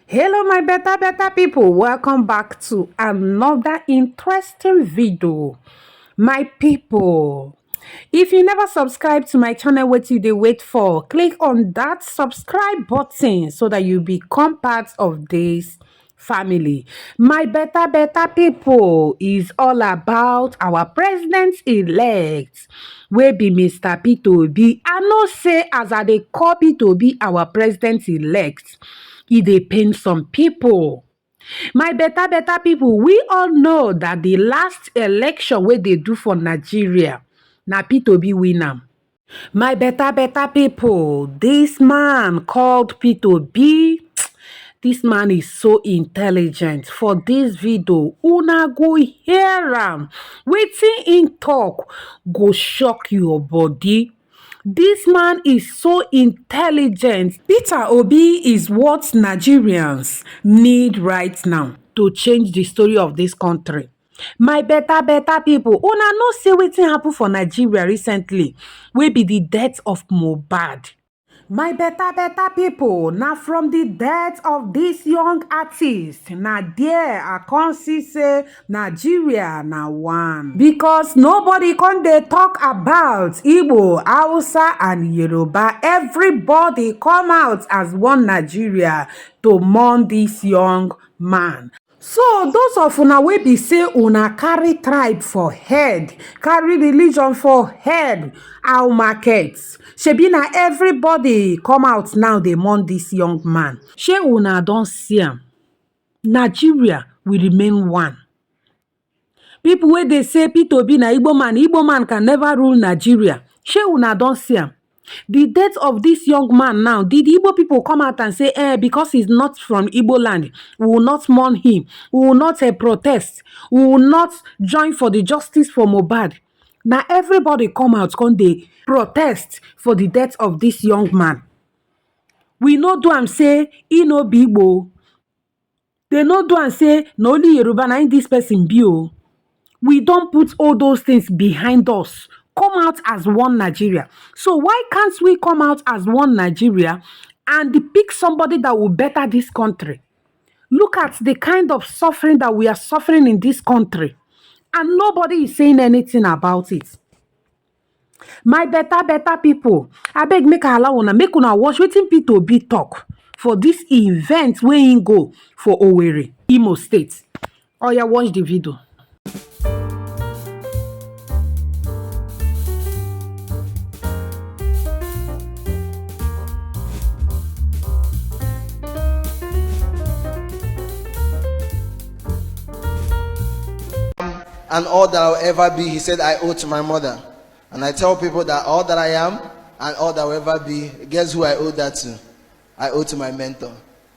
Hello my better people, welcome back to another interesting video. My people, if you never subscribe to my channel, what you dey wait for? Click on that subscribe button so that you become part of this family. My better people, is all about our president-elect wey be Mr. Peter Obi. I know say as I dey call Peter Obi our president-elect, e dey pain some people. My better people, we all know that the last election wey they do for Nigeria, na Peter Obi win am. My better people, this man called Peter Obi, this man is so intelligent. For this video, una go hear am. Wetin im talk go shock your body. This man is so intelligent. Peter Obi is what Nigerians need right now to change the story of this country. My better people, una know say wetin happen for Nigeria recently wey be the death of Mohbad. My better people, now from the death of this young artist, na there I can't see say Nigeria na one. Because nobody can dey talk about Igbo, Hausa and Yoruba. Everybody come out as one Nigeria to mourn this young man. So those of una wey be say una carry tribe for head, carry religion for head, our markets. Shebi na everybody come out now dey mourn this young man. Shey una don see am. Nigeria will remain one. People wey dey say Peter Obi na Igbo man can never rule Nigeria. Shey una don see am. The death of this young man now, did Igbo people come out and say, because he's not from Igbo land, we will not mourn him, we will not protest, we will not join for the justice for Mohbad. Now everybody come out, come dey protest for the death of this young man. We no do am say he no be Igbo. They no do am say na only Yoruba na this person be o. We don't put all those things behind us. Come out as one Nigeria. So why can't we come out as one Nigeria and pick somebody that will better this country? Look at the kind of suffering that we are suffering in this country. And nobody is saying anything about it. My better people, I beg make allow una make una watch wetin Peter Obi talk for this event wey im go for Owerri, Imo State. Oya, watch the video. And all that I'll ever be, he said, I owe to my mother. And I tell people that all that I am and all that will ever be, guess who I owe that to? I owe to my mentor.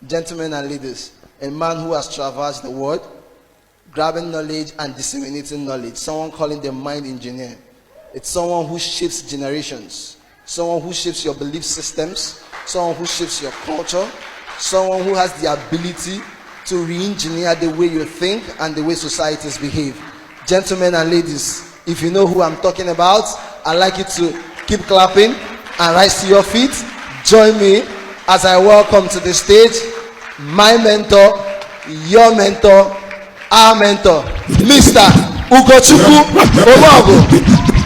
Gentlemen and ladies, a man who has traversed the world, grabbing knowledge and disseminating knowledge. Someone calling the mind engineer. It's someone who shapes generations. Someone who shapes your belief systems. Someone who shapes your culture. Someone who has the ability to re-engineer the way you think and the way societies behave. Gentlemen and ladies, if you know who I'm talking about, I'd like you to keep clapping and rise to your feet. Join me as I welcome to the stage my mentor, your mentor, our mentor, Mr. Ugochukwu Omogo.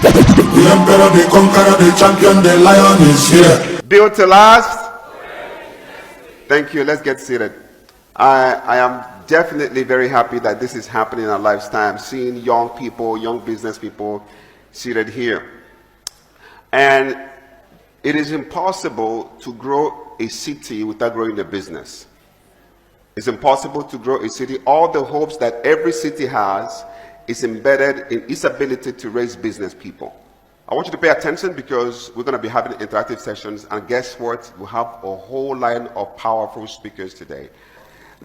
The emperor, the conqueror, the champion, the lion is here. Built to last. Thank you. Let's get seated. I am definitely very happy that this is happening in our lifetime, seeing young people, young business people seated here. And it is impossible to grow a city without growing a business. It's impossible to grow a city. All the hopes that every city has is embedded in its ability to raise business people. I want you to pay attention because we're going to be having interactive sessions, and guess what? We have a whole line of powerful speakers today.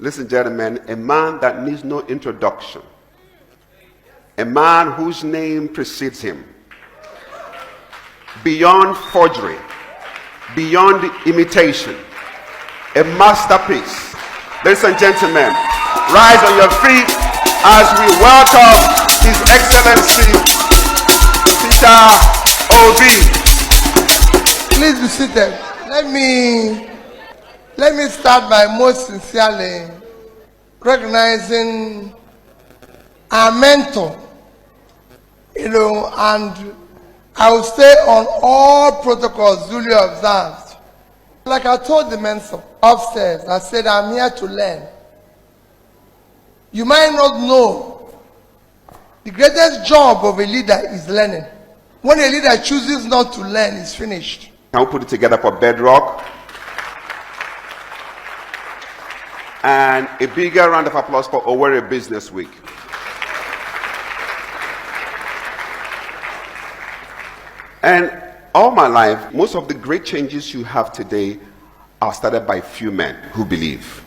Listen, gentlemen, a man that needs no introduction, a man whose name precedes him, beyond forgery, beyond imitation, a masterpiece. Ladies and gentlemen, rise on your feet as we welcome His Excellency Peter Obi. Please be seated. Let me start by most sincerely recognizing our mentor, and I will stay on all protocols duly observed. Like I told the mentor upstairs, I said, I'm here to learn. You might not know, the greatest job of a leader is learning. When a leader chooses not to learn, it's finished. Can we put it together for Bedrock? And a bigger round of applause for Owerri Business Week. And all my life, most of the great changes you have today are started by few men who believe.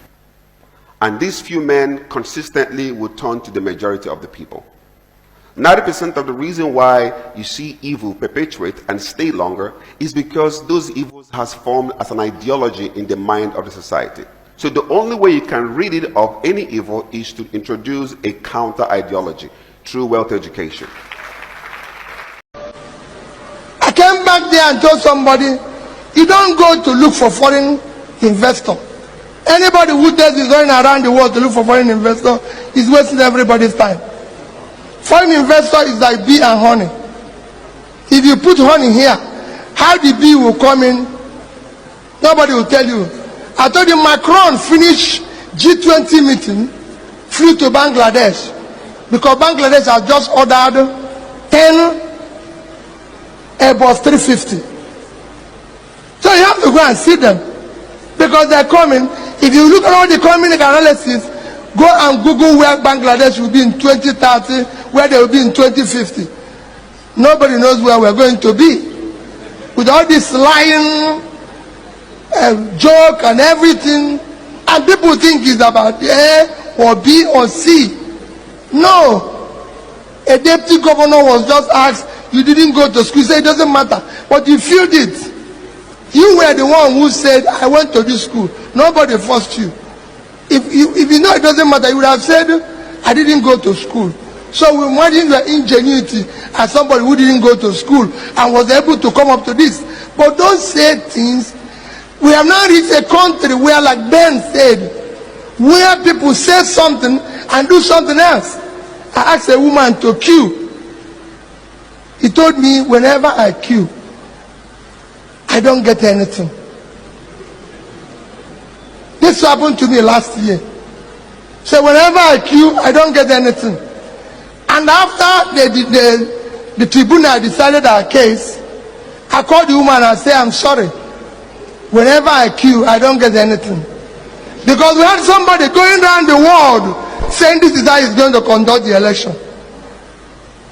And these few men consistently will turn to the majority of the people. 90% of the reason why you see evil perpetuate and stay longer is because those evils has formed as an ideology in the mind of the society. So the only way you can rid it of any evil is to introduce a counter ideology through wealth education. I came back there and told somebody, you don't go to look for foreign investor. Anybody who does is going around the world to look for foreign investor is wasting everybody's time. Foreign investor is like bee and honey. If you put honey here, how the bee will come in, nobody will tell you. I told you Macron finished G20 meeting, flew to Bangladesh, because Bangladesh has just ordered 10 Airbus 350. So you have to go and see them, because they're coming. If you look at all the economic analysis, go and Google where Bangladesh will be in 2030, where they will be in 2050. Nobody knows where we're going to be. With all this lying joke and everything, and people think it's about A or B or C. No. A deputy governor was just asked, you didn't go to school. He said it doesn't matter, but you feel it. You were the one who said, I went to this school. Nobody forced you. If you know it doesn't matter, you would have said, I didn't go to school. So we imagine your ingenuity as somebody who didn't go to school and was able to come up to this. But don't say things. We have now reached a country where, like Ben said, where people say something and do something else. I asked a woman to queue. He told me, whenever I queue, I don't get anything. This happened to me last year. So whenever I queue, I don't get anything. And after the tribunal decided our case, I called the woman and said, I'm sorry. Whenever I queue, I don't get anything. Because we had somebody going around the world saying this is how he's going to conduct the election.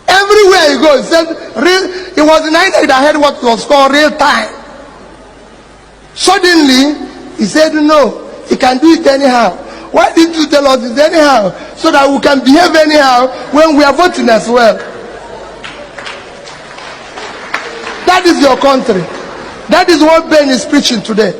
Everywhere he goes, he said, it was the night that I heard what was called real time. Suddenly, he said, no, he can do it anyhow. Why didn't you tell us it anyhow? So that we can behave anyhow when we are voting as well. That is your country. That is what Ben is preaching today.